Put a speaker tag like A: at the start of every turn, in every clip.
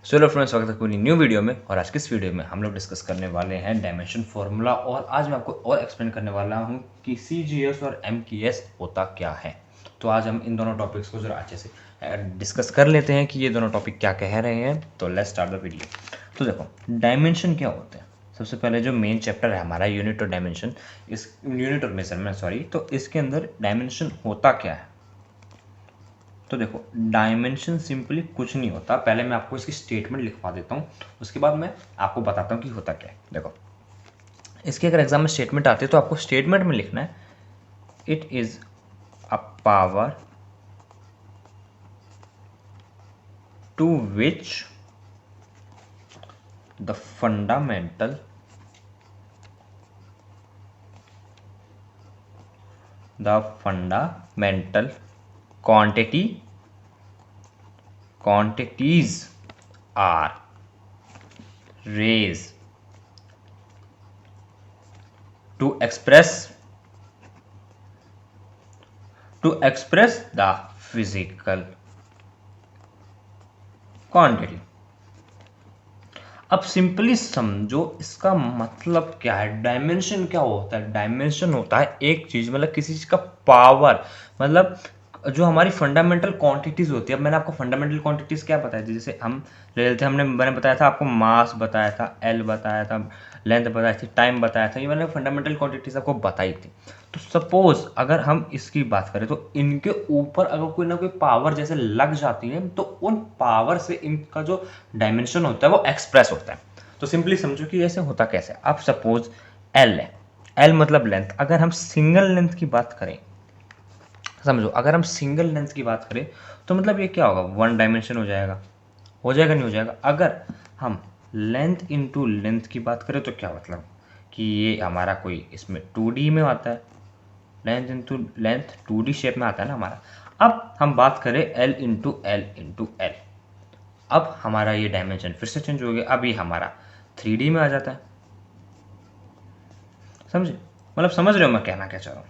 A: Hello friends, स्वागत है पूरी न्यू वीडियो में। और आज की इस वीडियो में हम लोग डिस्कस करने वाले हैं डायमेंशन फार्मूला। और आज मैं आपको और एक्सप्लेन करने वाला हूं कि CGS और MKS होता क्या है। तो आज हम इन दोनों टॉपिक्स को जरा अच्छे से डिस्कस कर लेते हैं कि ये दोनों टॉपिक क्या कह रहे हैं। तो लेट्स स्टार्ट द वीडियो। तो देखो, डायमेंशन क्या होते हैं। सबसे पहले जो मेन चैप्टर है हमारा यूनिट और डायमेंशन, इस यूनिट और मेजरमेंट सॉरी, तो इसके अंदर डायमेंशन होता क्या है। तो देखो, डायमेंशन सिंपली कुछ नहीं होता। पहले मैं आपको इसकी स्टेटमेंट लिखवा देता हूँ, उसके बाद मैं आपको बताता हूँ कि होता क्या है। देखो, इसके अगर एग्जाम में स्टेटमेंट आती है तो आपको स्टेटमेंट में लिखना है it is a power to which the fundamental quantities are raised to express the physical quantity। अब सिंपली समझो इसका मतलब क्या है। डायमेंशन क्या होता है। डायमेंशन होता है एक चीज, मतलब किसी चीज का पावर, मतलब जो हमारी फंडामेंटल क्वांटिटीज होती है। अब मैंने आपको फंडामेंटल क्वांटिटीज क्या बताई थी, जैसे हम ले लेते हैं, मैंने बताया था आपको, मास बताया था, एल बताया था, लेंथ बताई थी, टाइम बताया था। ये मैंने फंडामेंटल क्वांटिटीज आपको बताई थी। तो सपोज अगर हम इसकी बात करें तो इनके ऊपर अगर कोई ना कोई पावर जैसे लग जाती है तो उन पावर से इनका जो डायमेंशन होता है वो एक्सप्रेस होता है। तो सिंपली समझो कि ऐसे होता कैसे। अब सपोज एल है, एल मतलब लेंथ। अगर हम सिंगल लेंथ की बात करें, समझो अगर हम सिंगल लेंथ की बात करें तो मतलब ये क्या होगा, वन डायमेंशन हो जाएगा। नहीं हो जाएगा। अगर हम लेंथ इनटू लेंथ की बात करें तो क्या मतलब कि ये हमारा कोई इसमें 2D में आता है। Length into length 2D shape में आता है ना हमारा। अब हम बात करें एल इंटू एल, अब हमारा ये डायमेंशन फिर से चेंज हो गया। अब ये हमारा 3D में आ जाता है। समझे, मतलब समझ रहे हो मैं कहना क्या चाह रहा हूँ।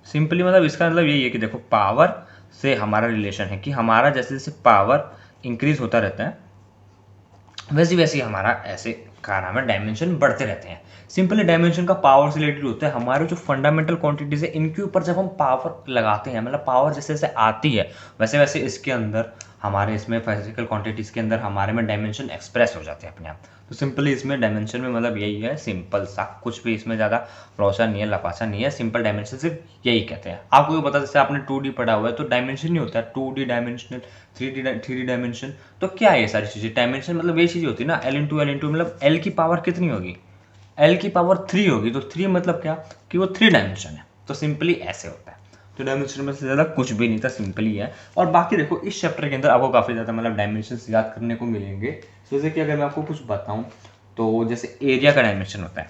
A: सिंपली मतलब इसका मतलब यही है कि देखो, पावर से हमारा रिलेशन है कि हमारा जैसे जैसे पावर इंक्रीज होता रहता है वैसे वैसे हमारा ऐसे का नाम है डायमेंशन बढ़ते रहते हैं। सिंपली डायमेंशन का पावर से रिलेटेड होता है। हमारे जो फंडामेंटल क्वांटिटीज है इनके ऊपर जब हम पावर लगाते हैं, मतलब पावर जैसे जैसे आती है वैसे वैसे इसके अंदर हमारे इसमें फिजिकल क्वांटिटीज के अंदर हमारे में डायमेंशन एक्सप्रेस हो जाते हैं अपने आप। तो सिंपली इसमें डायमेंशन में मतलब यही है, सिंपल सा, कुछ भी इसमें ज़्यादा प्रोसा नहीं है, लपासा नहीं है। सिंपल डायमेंशन सिर्फ यही कहते हैं। आपको ये पता, जैसे आपने 2D पढ़ा हुआ है तो डायमेंशन नहीं होता है 2D डायमेंशनल, 3D डायमेंशन। तो क्या है ये सारी चीज़ें। डायमेंशन मतलब ये चीज़ होती है ना, एल इंटू मतलब एल की पावर कितनी होगी, एल की पावर 3 होगी। तो 3 मतलब क्या कि वो 3 डायमेंशन है। तो सिंपली ऐसे होता है। तो डायमेंशन में से ज़्यादा कुछ भी नहीं था, सिंपली है। और बाकी देखो, इस चैप्टर के अंदर आपको काफ़ी ज़्यादा मतलब डायमेंशन याद करने को मिलेंगे। जैसे कि अगर मैं आपको कुछ बताऊं तो जैसे एरिया का डायमेंशन होता है,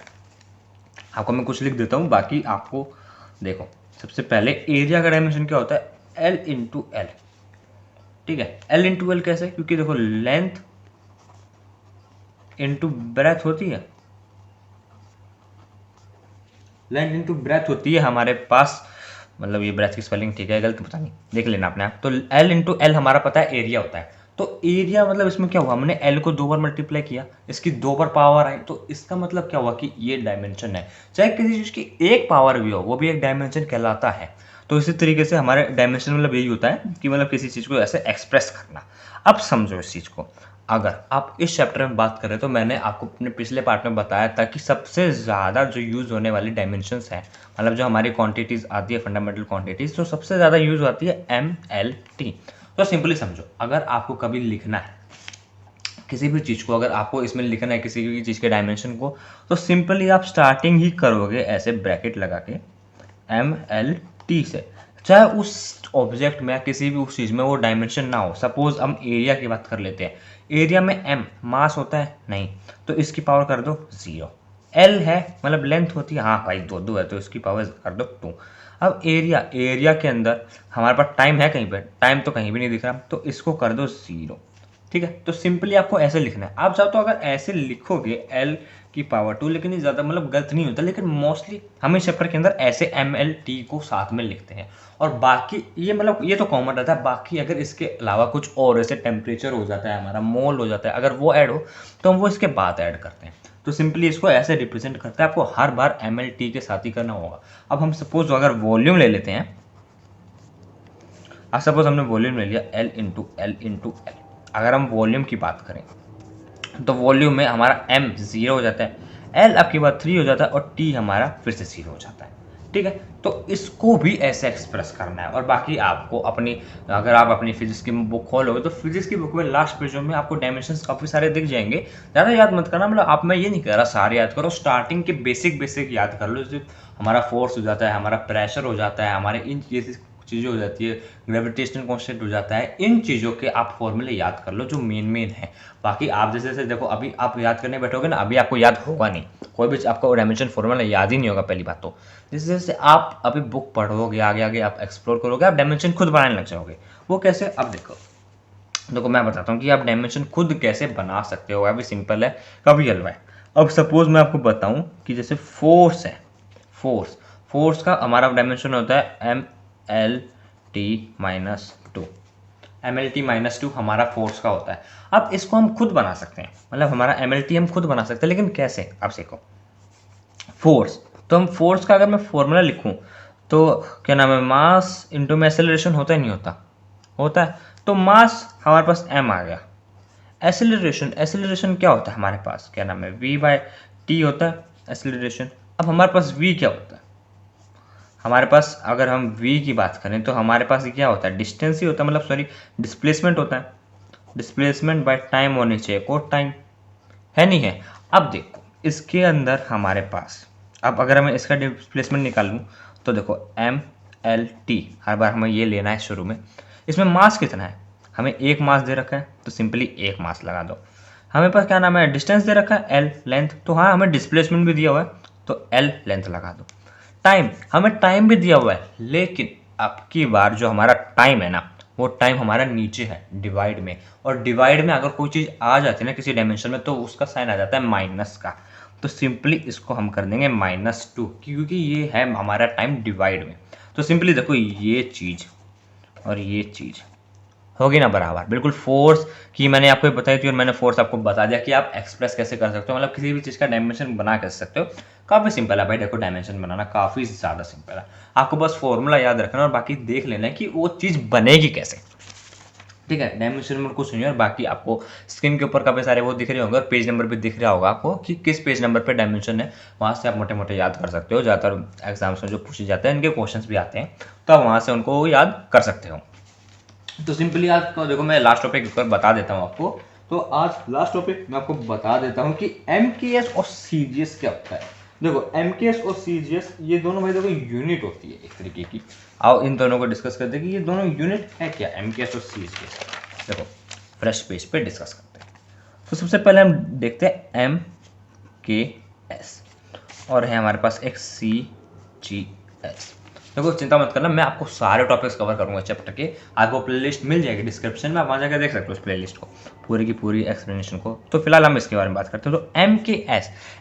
A: आपको मैं कुछ लिख देता हूँ, बाकी आपको देखो। सबसे पहले एरिया का डायमेंशन क्या होता है, एल इंटू एल। ठीक है, एल इंटू एल कैसे, क्योंकि देखो लेंथ इंटू ब्रेथ होती है, लेंथ इंटू ब्रेथ होती है हमारे पास। मतलब ये ब्रेथ की स्पेलिंग ठीक है गलत पता नहीं, देख लेना अपने आप। तो एल इंटू एल हमारा पता है एरिया होता है। तो एरिया मतलब इसमें क्या हुआ, हमने एल को 2 बार मल्टीप्लाई किया, इसकी 2 बार पावर आई, तो इसका मतलब क्या हुआ कि ये डायमेंशन है। चाहे किसी चीज़ की एक पावर भी हो वो भी एक डायमेंशन कहलाता है। तो इसी तरीके से हमारे डायमेंशन मतलब यही होता है कि मतलब किसी चीज़ को ऐसे एक्सप्रेस करना। अब समझो इस चीज़ को। अगर आप इस चैप्टर में बात करें तो मैंने आपको अपने पिछले पार्ट में बताया था कि सबसे ज़्यादा जो यूज़ होने वाली डायमेंशंस हैं, मतलब जो हमारी क्वांटिटीज़ आती है फंडामेंटल क्वांटिटीज़, तो सबसे ज़्यादा यूज़ आती है MLT। तो सिंपली समझो, अगर आपको कभी लिखना है किसी भी चीज़ को, अगर आपको इसमें लिखना है किसी भी चीज़ के डायमेंशन को, तो सिंपली आप स्टार्टिंग ही करोगे ऐसे ब्रैकेट लगा के MLT से। चाहे उस ऑब्जेक्ट में या किसी भी उस चीज़ में वो डायमेंशन ना हो। सपोज हम एरिया की बात कर लेते हैं, एरिया में M मास होता है नहीं, तो इसकी पावर कर दो 0। L है मतलब लेंथ होती है, हाँ भाई 2 है तो इसकी पावर कर दो 2। अब एरिया के अंदर हमारे पास टाइम है कहीं पे, टाइम तो कहीं भी नहीं दिख रहा, तो इसको कर दो 0। ठीक है, तो सिंपली आपको ऐसे लिखना है। आप चाहो तो अगर ऐसे लिखोगे एल की पावर 2, लेकिन ये ज़्यादा मतलब गलत नहीं होता, लेकिन मोस्टली हम इस चैप्टर के अंदर ऐसे MLT को साथ में लिखते हैं। और बाकी ये मतलब ये तो कॉमन रहता है, बाकी अगर इसके अलावा कुछ और ऐसे टेम्परेचर हो जाता है हमारा, मोल हो जाता है, अगर वो ऐड हो तो हम वो इसके बाद ऐड करते हैं। तो सिंपली इसको ऐसे रिप्रेजेंट करता है, आपको हर बार ml/t के साथ ही करना होगा। अब हम सपोज अगर वॉल्यूम ले लेते हैं, अब सपोज हमने वॉल्यूम ले लिया L into L into L. अगर हम वॉल्यूम की बात करें तो वॉल्यूम में हमारा m 0 हो जाता है, L आपके बाद 3 हो जाता है और T हमारा फिर से 0 हो जाता है। ठीक है, तो इसको भी ऐसे एक्सप्रेस करना है। और बाकी आपको अपनी, अगर आप अपनी फिजिक्स की बुक खोलोगे तो फिजिक्स की बुक में लास्ट पेजों में आपको डायमेंशंस काफ़ी सारे दिख जाएंगे। ज़्यादा याद मत करना, मतलब आप, मैं ये नहीं कह रहा सारे याद करो, स्टार्टिंग के बेसिक याद कर लो। जैसे हमारा फोर्स हो जाता है, हमारा प्रेशर हो जाता है, हमारे इन चीज़ें हो जाती है, ग्रेविटेशनल कांस्टेंट हो जाता है, इन चीज़ों के आप फॉर्मूले याद कर लो जो मेन है। बाकी आप जैसे जैसे देखो, अभी आप याद करने बैठोगे ना, अभी आपको याद होगा नहीं, कोई भी आपको डायमेंशन फॉर्मूला याद ही नहीं होगा पहली बात तो। जैसे जैसे आप अभी बुक पढ़ोगे, आगे आगे आप एक्सप्लोर करोगे, आप डायमेंशन खुद बनाने लग जाओगे। वो कैसे, अब देखो मैं बताता हूँ कि आप डायमेंशन खुद कैसे बना सकते हो। अभी सिंपल है, कभी हलवा है। अब सपोज मैं आपको बताऊँ कि जैसे फोर्स है, फोर्स का हमारा डायमेंशन होता है MLT-2। MLT-2 हमारा फोर्स का होता है। अब इसको हम खुद बना सकते हैं, मतलब हमारा MLT हम खुद बना सकते हैं, लेकिन कैसे, अब देखो फोर्स, तो हम फोर्स का अगर मैं फॉर्मूला लिखूं तो क्या नाम है, मास इंटू में एक्सेलरेशन होता ही नहीं होता, होता है। तो मास हमारे पास m आ गया। एक्सेलरेशन क्या होता है हमारे पास, क्या नाम है, v/t होता है एक्सेलरेशन। अब हमारे पास v क्या होता है, हमारे पास अगर हम v की बात करें तो हमारे पास क्या होता है, डिस्टेंस ही होता है, मतलब सॉरी डिस्प्लेसमेंट होता है। डिस्प्लेसमेंट बाय टाइम होनी चाहिए, कोट टाइम है नहीं है। अब देखो इसके अंदर हमारे पास, अब अगर मैं इसका डिस्प्लेसमेंट निकालूं तो देखो MLT, हर बार हमें ये लेना है शुरू में। इसमें मास कितना है, हमें एक मास दे रखा है तो सिंपली एक मास लगा दो। हमें पास क्या नाम है, डिस्टेंस दे रखा है L लेंथ, तो हाँ हमें डिस्प्लेसमेंट भी दिया हुआ है तो L लेंथ लगा दो। टाइम, हमें टाइम भी दिया हुआ है, लेकिन अब की बार जो हमारा टाइम है ना, वो टाइम हमारा नीचे है डिवाइड में, और डिवाइड में अगर कोई चीज़ आ जाती है ना किसी डायमेंशन में तो उसका साइन आ जाता है माइनस का। तो सिंपली इसको हम कर देंगे -2, क्योंकि ये है हमारा टाइम डिवाइड में। तो सिंपली देखो ये चीज़ और ये चीज़ होगी ना बराबर, बिल्कुल फोर्स की मैंने आपको बताई थी और मैंने फोर्स आपको बता दिया कि आप एक्सप्रेस कैसे कर सकते हो, मतलब किसी भी चीज़ का डायमेंशन बना कर सकते हो। काफ़ी सिंपल है भाई, देखो डायमेंशन बनाना काफ़ी ज़्यादा सिंपल है, आपको बस फॉर्मूला याद रखना और बाकी देख लेना है कि वो चीज़ बनेगी कैसे। ठीक है, डायमेंशन में कुछ नहीं है, और बाकी आपको स्क्रीन के ऊपर काफ़ी सारे वो दिख रहे होंगे और पेज नंबर भी दिख रहा होगा आपको कि किस पेज नंबर पे डायमेंशन है, वहाँ से आप मोटे मोटे याद कर सकते हो। ज़्यादातर एग्जाम्स में जो पूछे जाते हैं इनके क्वेश्चंस भी आते हैं, तो आप वहाँ से उनको याद कर सकते हो। तो सिंपली आपको देखो, मैं लास्ट टॉपिक ऊपर बता देता हूँ आपको। तो आज लास्ट टॉपिक मैं आपको बता देता हूँ कि MKS और CGS क्या होता है। देखो MKS और CGS ये दोनों भाई देखो यूनिट होती है एक तरीके की। आओ इन दोनों को डिस्कस करते हैं कि ये दोनों यूनिट है क्या, MKS और CGS। देखो फ्रेश पेज पे डिस्कस करते हैं। तो सबसे पहले हम देखते हैं MKS और है हमारे पास एक CGS। देखो चिंता मत करना, मैं आपको सारे टॉपिक्स कवर करूंगा चैप्टर के, आपको प्लेलिस्ट मिल जाएगी डिस्क्रिप्शन में, आप वहाँ जाकर देख सकते हो उस प्लेलिस्ट को, पूरी की पूरी एक्सप्लेनेशन को। तो फिलहाल हम इसके बारे में बात करते हैं। तो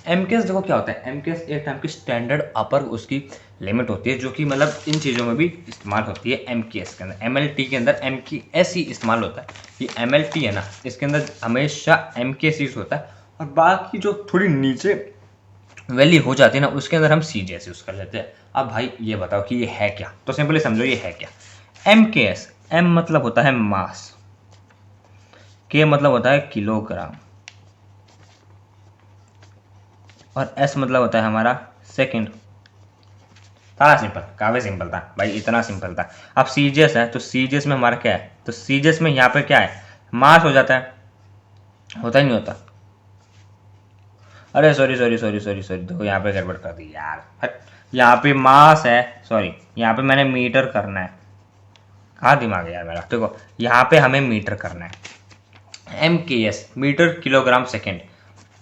A: MKS देखो क्या होता है, MKS एक टाइप की स्टैंडर्ड अपर उसकी लिमिट होती है, जो कि मतलब इन चीज़ों में भी इस्तेमाल होती है। MKS के अंदर, MLT के अंदर MKS ही इस्तेमाल होता है। ये MLT है ना, इसके अंदर हमेशा MKS यूज होता है, और बाकी जो थोड़ी नीचे वैल्यू हो जाती है ना उसके अंदर हम CGS यूज कर लेते हैं। अब भाई ये बताओ कि ये है क्या, तो सिंपली समझो ये है क्या। MKS, M मतलब होता है मास, K मतलब होता है किलोग्राम, और S मतलब होता है हमारा सेकंड। था सिंपल, काफी सिंपल था भाई, इतना सिंपल था। अब CGS है तो CGS में हमारा क्या है, तो CGS में यहाँ पे क्या है, मास हो जाता है, होता ही नहीं होता। अरे सॉरी देखो यहाँ पे गड़बड़ कर दी यार, यहाँ पे मास है, सॉरी यहाँ पे मैंने मीटर करना है, कहाँ दिमाग है यार मेरा। देखो यहाँ पे हमें मीटर करना है, MKS मीटर किलोग्राम सेकंड,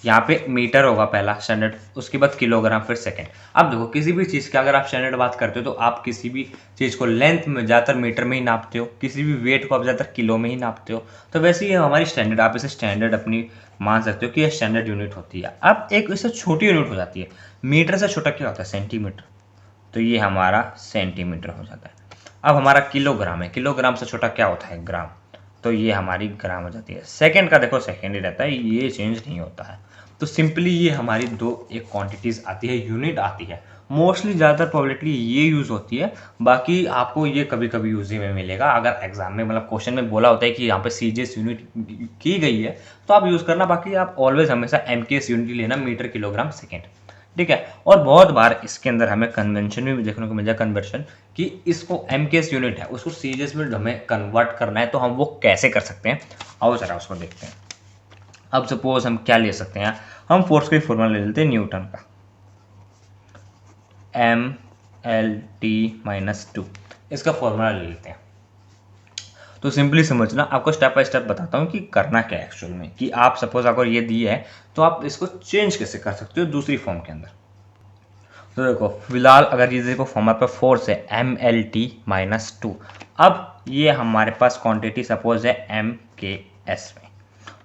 A: यहाँ पे मीटर होगा पहला स्टैंडर्ड, उसके बाद किलोग्राम, फिर सेकंड। अब देखो किसी भी चीज़ की अगर आप स्टैंडर्ड बात करते हो तो आप किसी भी चीज़ को लेंथ में ज़्यादातर मीटर में ही नापते हो, किसी भी वेट को आप ज़्यादातर किलो में ही नापते हो। तो वैसे ही हमारी स्टैंडर्ड, आप इसे स्टैंडर्ड अपनी मान सकते हो कि ये स्टैंडर्ड यूनिट होती है। अब एक इससे छोटी यूनिट हो जाती है, मीटर से छोटा क्या होता है, सेंटीमीटर, तो ये हमारा सेंटीमीटर हो जाता है। अब हमारा किलोग्राम है, किलोग्राम से छोटा क्या होता है, ग्राम, तो ये हमारी ग्राम हो जाती है। सेकंड का देखो सेकंड ही रहता है, ये चेंज नहीं होता है। तो सिंपली ये हमारी दो एक क्वांटिटीज़ आती है, यूनिट आती है, मोस्टली ज़्यादातर प्रोबेबिलिटी ये यूज़ होती है। बाकी आपको ये कभी कभी यूज में मिलेगा, अगर एग्जाम में मतलब क्वेश्चन में बोला होता है कि यहाँ पे सीजीएस यूनिट की गई है तो आप यूज़ करना, बाकी आप ऑलवेज हमेशा एमकेएस यूनिट लेना, मीटर किलोग्राम सेकेंड, ठीक है। और बहुत बार इसके अंदर हमें कन्वेंशन भी देखने को मिल जाए, कन्वर्शन, कि इसको एमकेएस यूनिट है उसको सीजीएस में हमें कन्वर्ट करना है, तो हम वो कैसे कर सकते हैं, आओ जरा उसको देखते हैं। अब सपोज हम क्या ले सकते हैं, हम फोर्स का फॉर्मूला ले लेते हैं न्यूटन का, MLT-2, इसका फॉर्मूला ले लेते हैं। तो सिंपली समझना, आपको स्टेप बाय स्टेप बताता हूँ कि करना क्या है एक्चुअल में, कि आप सपोज अगर ये दी है तो आप इसको चेंज कैसे कर सकते हो दूसरी फॉर्म के अंदर। तो देखो फिलहाल अगर ये देखो फॉर्मूला पे फोर्स है MLT-2, अब ये हमारे पास क्वांटिटी सपोज है MKS में,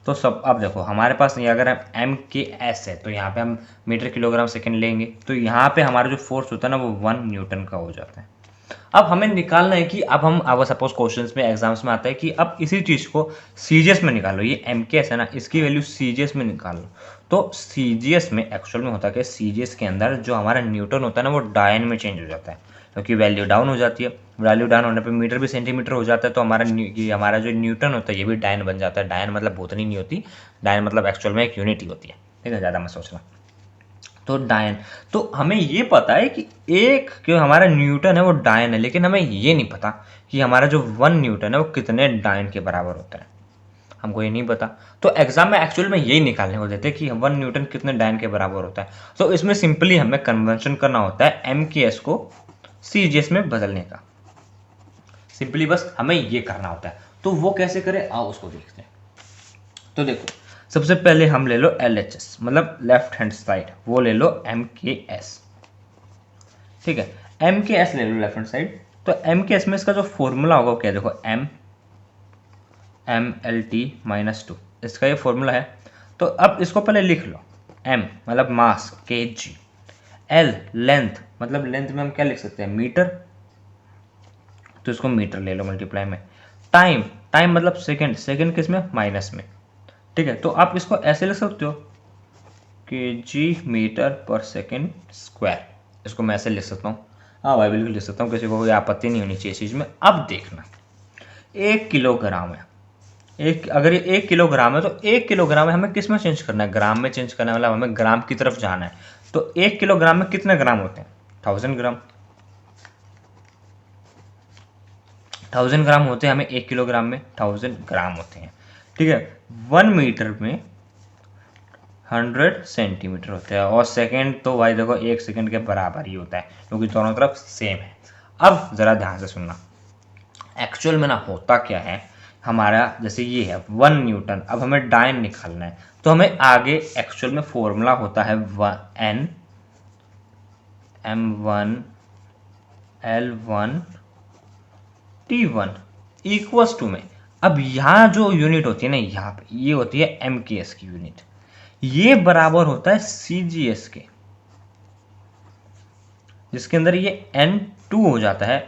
A: तो सब अब देखो हमारे पास ये अगर हम MKS है तो यहाँ पे हम मीटर किलोग्राम सेकेंड लेंगे, तो यहाँ पे हमारा जो फोर्स होता है ना वो 1 न्यूटन का हो जाता है। अब हमें निकालना है कि अब हम अब सपोज क्वेश्चंस में एग्जाम्स में आता है कि अब इसी चीज़ को सीजीएस में निकालो, ये MKS है ना इसकी वैल्यू सीजीएस में निकालो। तो सीजीएस में एक्चुअल में होता है कि सीजीएस के अंदर जो हमारा न्यूटन होता है ना वो डायन में चेंज हो जाता है, क्योंकि वैल्यू डाउन हो जाती है, वैल्यू डाउन होने पे मीटर भी सेंटीमीटर हो जाता है, तो हमारा जो न्यूटन होता है ये भी डायन बन जाता है। डायन मतलब भूतनी नहीं होती, डायन मतलब एक्चुअल में एक यूनिट ही होती है, ठीक है, ज़्यादा मत सोचना। तो डायन, तो हमें ये पता है कि एक जो हमारा न्यूटन है वो डायन है, लेकिन हमें ये नहीं पता कि हमारा जो 1 न्यूटन है वो कितने डायन के बराबर होता है, हमको ये नहीं पता। तो एग्जाम में एक्चुअल में यही निकालने को देते हैं कि 1 न्यूटन कितने डायन के बराबर होता है। तो इसमें सिंपली हमें कन्वर्शन करना होता है एमकेएस को सीजीएस में बदलने का, सिंपली बस हमें ये करना होता है। तो वो कैसे करें, आओ उसको देखते हैं। तो देखो सबसे पहले हम ले लो LHS, मतलब लेफ्ट हैंड साइड, वो ले लो MKS, ठीक है, MKS ले लो लेफ्ट हैंड साइड। तो MKS में इसका जो फॉर्मूला होगा क्या, देखो MLT-2, इसका ये फॉर्मूला है। तो अब इसको पहले लिख लो, M मतलब मास kg, L लेंथ, मतलब लेंथ में हम क्या लिख सकते हैं, मीटर, तो इसको मीटर ले लो मल्टीप्लाई में। टाइम, टाइम मतलब सेकंड, सेकंड किस में, माइनस में, ठीक है। तो आप इसको ऐसे लिख सकते हो kg मीटर पर सेकंड स्क्वायर, इसको मैं ऐसे लिख सकता हूँ, हाँ भाई बिल्कुल लिख सकता हूँ, किसी को कोई आपत्ति नहीं होनी चाहिए इस चीज़ में। अब देखना 1 किलोग्राम है, अगर ये 1 किलोग्राम है तो 1 किलोग्राम में हमें किस में चेंज करना है, ग्राम में चेंज करना है, मतलब हमें ग्राम की तरफ जाना है। तो 1 किलोग्राम में कितने ग्राम होते हैं, 1000 ग्राम, 1000 ग्राम होते हैं हमें 1 किलोग्राम में, 1000 ग्राम होते हैं, ठीक है। 1 मीटर में 100 सेंटीमीटर होते हैं, और सेकंड तो भाई देखो 1 सेकंड के बराबर ही होता है, क्योंकि दोनों तरफ सेम है। अब ज़रा ध्यान से सुनना, एक्चुअल में ना होता क्या है, हमारा जैसे ये है 1 न्यूटन, अब हमें डायन निकालना है, तो हमें आगे एक्चुअल में फॉर्मूला होता है N M1 L1 T1 equals to में, अब यहाँ जो यूनिट होती है ना, यहाँ पे ये होती है MKS की यूनिट, ये बराबर होता है CGS के, जिसके अंदर ये N2 हो जाता है,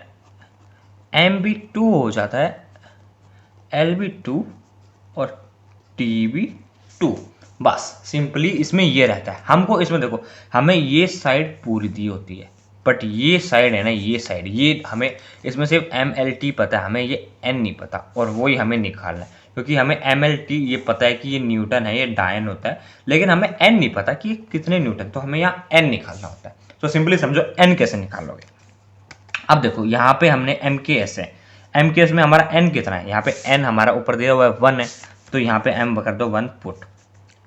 A: MB2 हो जाता है, LB2 और TB2, बस सिंपली इसमें ये रहता है। हमको इसमें देखो हमें ये साइड पूरी दी होती है, बट ये साइड है ना, ये साइड, ये हमें इसमें सिर्फ MLT पता है, हमें ये N नहीं पता, और वही हमें निकालना है, क्योंकि हमें MLT ये पता है कि ये न्यूटन है, ये डायन होता है, लेकिन हमें N नहीं पता कि कितने न्यूटन, तो हमें यहाँ N निकालना होता है। तो सिंपली समझो N कैसे निकालोगे। अब देखो यहाँ पे हमने MKS है, MKS में हमारा N कितना है, यहाँ पे N हमारा ऊपर दिया हुआ है 1 है, तो यहाँ पे M कर दो 1 पुट।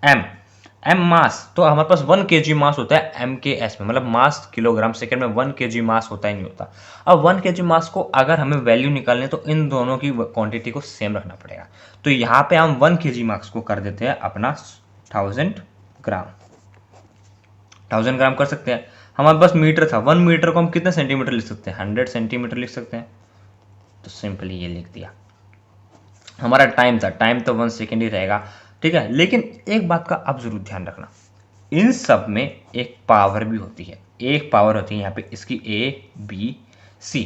A: M मास, तो हमारे पास 1 kg मास होता है MKS में, मतलब मास किलोग्राम सेकेंड में 1 kg मास होता ही नहीं होता। अब 1 kg मास को अगर हमें वैल्यू निकालने तो इन दोनों की क्वांटिटी को सेम रखना पड़ेगा। तो यहाँ पे हम 1 kg मास को कर देते हैं अपना 1000 ग्राम, 1000 ग्राम कर सकते हैं। हमारे पास मीटर था, 1 मीटर को हम कितने सेंटीमीटर लिख सकते हैं, 100 सेंटीमीटर लिख सकते हैं, तो सिंपली ये लिख दिया। हमारा टाइम था, टाइम तो 1 सेकेंड ही रहेगा, ठीक है। लेकिन एक बात का आप जरूर ध्यान रखना, इन सब में एक पावर भी होती है, एक पावर होती है यहाँ पे इसकी A B C,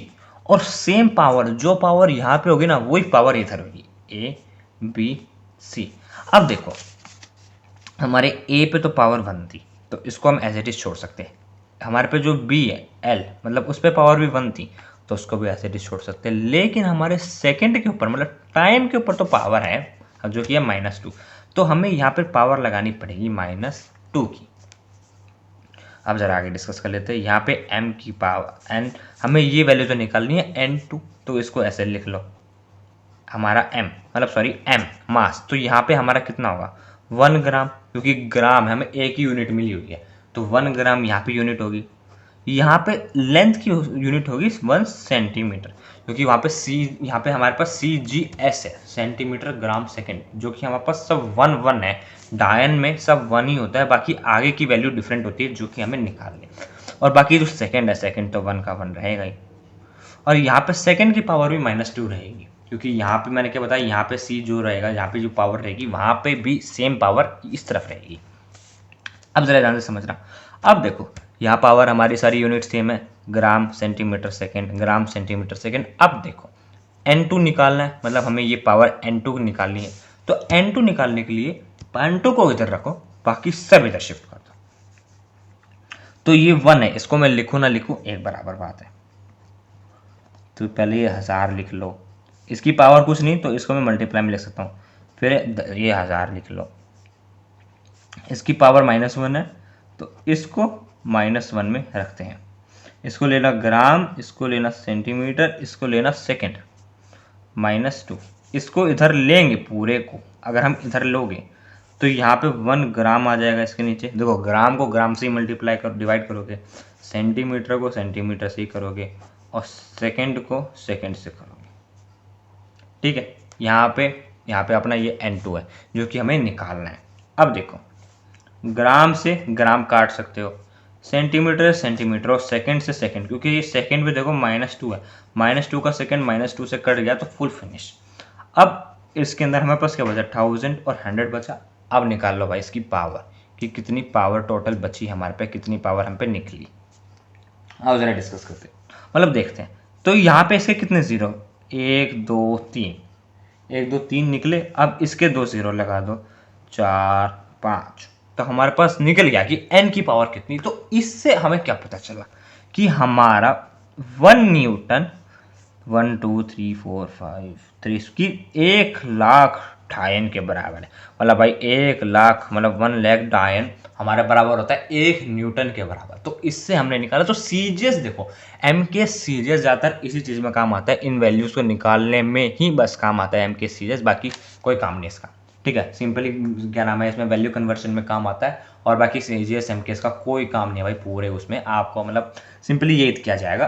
A: और सेम पावर, जो पावर यहाँ पे होगी ना वही पावर इधर होगी, ए बी सी। अब देखो हमारे ए पे तो पावर 1 थी, तो इसको हम एज इट इज छोड़ सकते हैं। हमारे पे जो बी है एल, मतलब उस पर पावर भी 1 थी, तो उसको भी एज इट इज छोड़ सकते हैं। लेकिन हमारे सेकंड के ऊपर, मतलब टाइम के ऊपर तो पावर है जो कि है -2, तो हमें यहाँ पे पावर लगानी पड़ेगी -2 की। अब जरा आगे डिस्कस कर लेते हैं। यहाँ पे m की पावर n, हमें ये वैल्यू तो निकालनी है n2, तो इसको ऐसे लिख लो, हमारा m मतलब सॉरी m मास, तो यहाँ पे हमारा कितना होगा 1 ग्राम, क्योंकि ग्राम हमें एक ही यूनिट मिली हुई है, तो 1 ग्राम यहाँ पे यूनिट होगी। यहाँ पे लेंथ की यूनिट होगी 1 सेंटीमीटर, क्योंकि वहाँ पे यहाँ पे हमारे पास CGS है, सेंटीमीटर ग्राम सेकंड, जो कि हमारे पास सब 1 है। डायन में सब 1 ही होता है, बाकी आगे की वैल्यू डिफरेंट होती है जो कि हमें निकालनी है। और बाकी जो सेकंड है, सेकंड तो 1 का 1 रहेगा ही। और यहाँ पे सेकंड की पावर भी -2 रहेगी, क्योंकि यहाँ पे मैंने क्या बताया, यहाँ पे C जो रहेगा, यहाँ पे जो पावर रहेगी वहाँ पे भी सेम पावर इस तरफ रहेगी। अब जरा ध्यान से समझना। अब देखो यहाँ पावर हमारी सारी यूनिट सेम है, gram centimetre second, gram centimetre second. अब देखो n2 निकालना है, मतलब हमें ये पावर n2 निकालनी है, तो n2 निकालने के लिए n2 को इधर रखो, बाकी सब इधर शिफ्ट कर दो। तो ये 1 है, इसको मैं लिखूँ ना लिखूँ एक बराबर बात है, तो पहले ये 1000 लिख लो, इसकी पावर कुछ नहीं तो इसको मैं मल्टीप्लाई में लिख सकता हूँ, फिर ये 1000 लिख लो, इसकी पावर -1 है, तो इसको -1 में रखते हैं। इसको लेना ग्राम, इसको लेना सेंटीमीटर, इसको लेना सेकंड, -2, इसको इधर लेंगे पूरे को। अगर हम इधर लोगे तो यहाँ पे 1 ग्राम आ जाएगा इसके नीचे। देखो ग्राम को ग्राम से ही मल्टीप्लाई कर डिवाइड करोगे, सेंटीमीटर को सेंटीमीटर से ही करोगे, और सेकंड को सेकंड से करोगे। ठीक है, यहाँ पे अपना ये n2 है जो कि हमें निकालना है। अब देखो ग्राम से ग्राम काट सकते हो, सेंटीमीटर सेंटीमीटर, और सेकंड से सेकंड, क्योंकि ये सेकंड भी देखो -2 है, -2 का सेकंड -2 से कट गया तो फुल फिनिश। अब इसके अंदर हमारे पास क्या बचा, 1000 और 100 बचा। अब निकाल लो भाई इसकी पावर, कि कितनी पावर टोटल बची हमारे पे, कितनी पावर हम पे निकली। अब जरा डिस्कस करते हैं, मतलब देखते हैं। तो यहाँ पे इसके कितने जीरो, 1 2 3, 1 2 3 निकले। अब इसके 2 जीरो लगा दो, 4 5, तो हमारे पास निकल गया कि n की पावर कितनी। तो इससे हमें क्या पता चला कि हमारा 1 न्यूटन 1 2 3 4 5 3 की 1,00,000 डायन के बराबर है। मतलब भाई 1,00,000 मतलब 1 लाख डायन हमारे बराबर होता है 1 न्यूटन के बराबर। तो इससे हमने निकाला। तो सीजीएस देखो, एम के सीजीएस ज़्यादातर इसी चीज़ में काम आता है, इन वैल्यूज़ को निकालने में ही बस काम आता है एम के सीजीएस, बाकी कोई काम नहीं इसका। ठीक है, सिंपली क्या नाम है, इसमें वैल्यू कन्वर्शन में काम आता है, और बाकी सीजीएस एम के का कोई काम नहीं है भाई पूरे उसमें। आपको मतलब सिंपली ये किया जाएगा,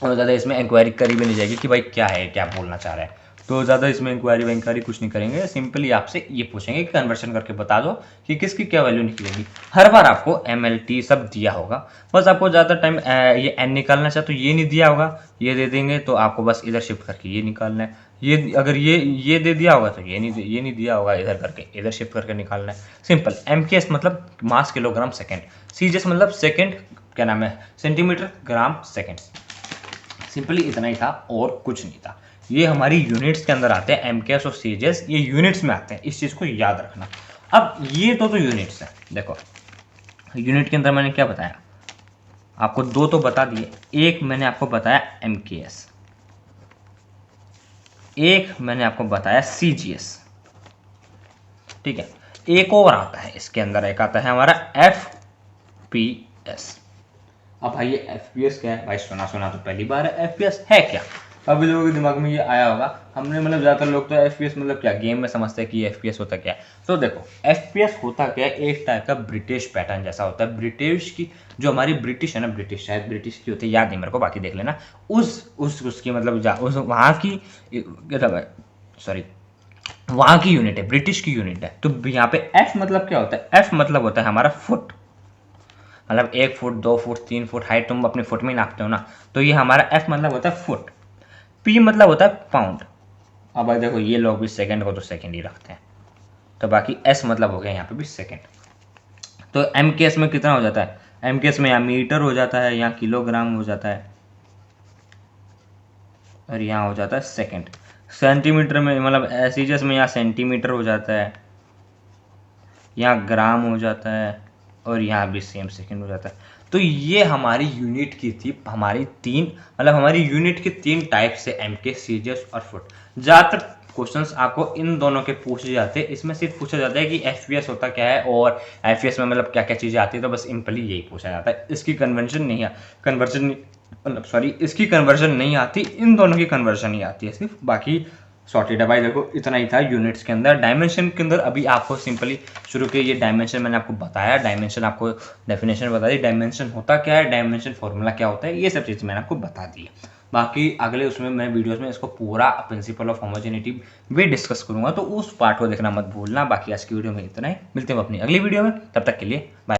A: और ज़्यादा इसमें इंक्वायरी करी भी नहीं जाएगी कि भाई क्या है, क्या बोलना चाह रहा है। तो ज़्यादा इसमें इंक्वायरी वैंक्वायरी कुछ नहीं करेंगे, सिंपली आपसे ये पूछेंगे कि कन्वर्शन करके बता दो कि किसकी क्या वैल्यू निकलेगी। हर बार आपको MLT सब दिया होगा, बस आपको ज़्यादा टाइम ये n निकालना चाहे तो ये नहीं दिया होगा, ये दे देंगे तो आपको बस इधर शिफ्ट करके ये निकालना है। ये अगर ये दे दिया होगा तो ये नहीं दिया होगा, इधर करके इधर शिफ्ट करके निकालना है। सिंपल। MKS मतलब मास किलोग्राम सेकेंड, CGS मतलब सेकेंड क्या नाम है सेंटीमीटर ग्राम सेकेंड। सिंपली इतना ही था और कुछ नहीं था। ये हमारी यूनिट्स के अंदर आते हैं, MKS और CGS ये यूनिट्स में आते हैं, इस चीज़ को याद रखना। अब ये तो यूनिट्स है। देखो यूनिट के अंदर मैंने क्या बताया आपको, 2 तो बता दिए, एक मैंने आपको बताया MKS, एक मैंने आपको बताया CGS। ठीक है, एक और आता है इसके अंदर, एक आता है हमारा FPS। अब भाई ये FPS क्या है भाई, सुना तो पहली बार है। FPS है क्या, अभी लोगों के दिमाग में ये आया होगा। हमने मतलब ज़्यादातर लोग तो FPS मतलब क्या गेम में समझते हैं कि FPS होता क्या है। तो देखो FPS होता क्या है, एक टाइप का ब्रिटिश पैटर्न जैसा होता है। ब्रिटिश की जो हमारी ब्रिटिश है ना, ब्रिटिश शायद ब्रिटिश की होती है, याद नहीं मेरे को, बाकी देख लेना। उसकी मतलब उस वहाँ की सॉरी वहाँ की यूनिट है, ब्रिटिश की यूनिट है। तो यहाँ पे F मतलब क्या होता है, F मतलब होता है हमारा फुट, मतलब 1 फुट 2 फुट 3 फुट हाइट तुम अपने फुट में ही नापते हो ना, तो ये हमारा F मतलब होता है फुट। P मतलब होता है पाउंड। अब भाई देखो ये लोग भी सेकंड को तो सेकंड ही रखते हैं, तो बाकी S मतलब हो गया यहाँ पे भी सेकंड। तो MKS में कितना हो जाता है, MKS में या मीटर हो जाता है या किलोग्राम हो जाता है। और यहाँ हो जाता है सेकंड। सेंटीमीटर में मतलब एसईजेस में यहाँ सेंटीमीटर हो जाता है, यहाँ ग्राम हो जाता है, और यहाँ भी सेम सेकंड हो जाता है। तो ये हमारी यूनिट की थी, हमारी तीन मतलब हमारी यूनिट की तीन टाइप से एमके, सीजीएस और फुट। ज़्यादातर क्वेश्चंस आपको इन दोनों के पूछे जाते हैं। इसमें सिर्फ पूछा जाता है कि एफपीएस होता क्या है और एफपीएस में मतलब क्या क्या चीज़ें आती है, तो बस सिंपली यही पूछा जाता है। इसकी इसकी कन्वर्जन नहीं आती, इन दोनों की कन्वर्जन ही आती है सिर्फ। बाकी सॉर्टेड है भाई। देखो इतना ही था यूनिट्स के अंदर। डायमेंशन के अंदर अभी आपको सिंपली शुरू के ये डायमेंशन मैंने आपको बताया, डायमेंशन आपको डेफिनेशन बता दी, डायमेंशन होता क्या है, डायमेंशन फॉर्मूला क्या होता है, ये सब चीज़ मैंने आपको बता दी। बाकी अगले उसमें मैं वीडियोस में इसको पूरा प्रिंसिपल ऑफ होमोजेनिटी भी डिस्कस करूंगा, तो उस पार्ट को देखना मत भूलना। बाकी आज की वीडियो में इतना ही, मिलते हैं अपनी अगली वीडियो में, तब तक के लिए बाय।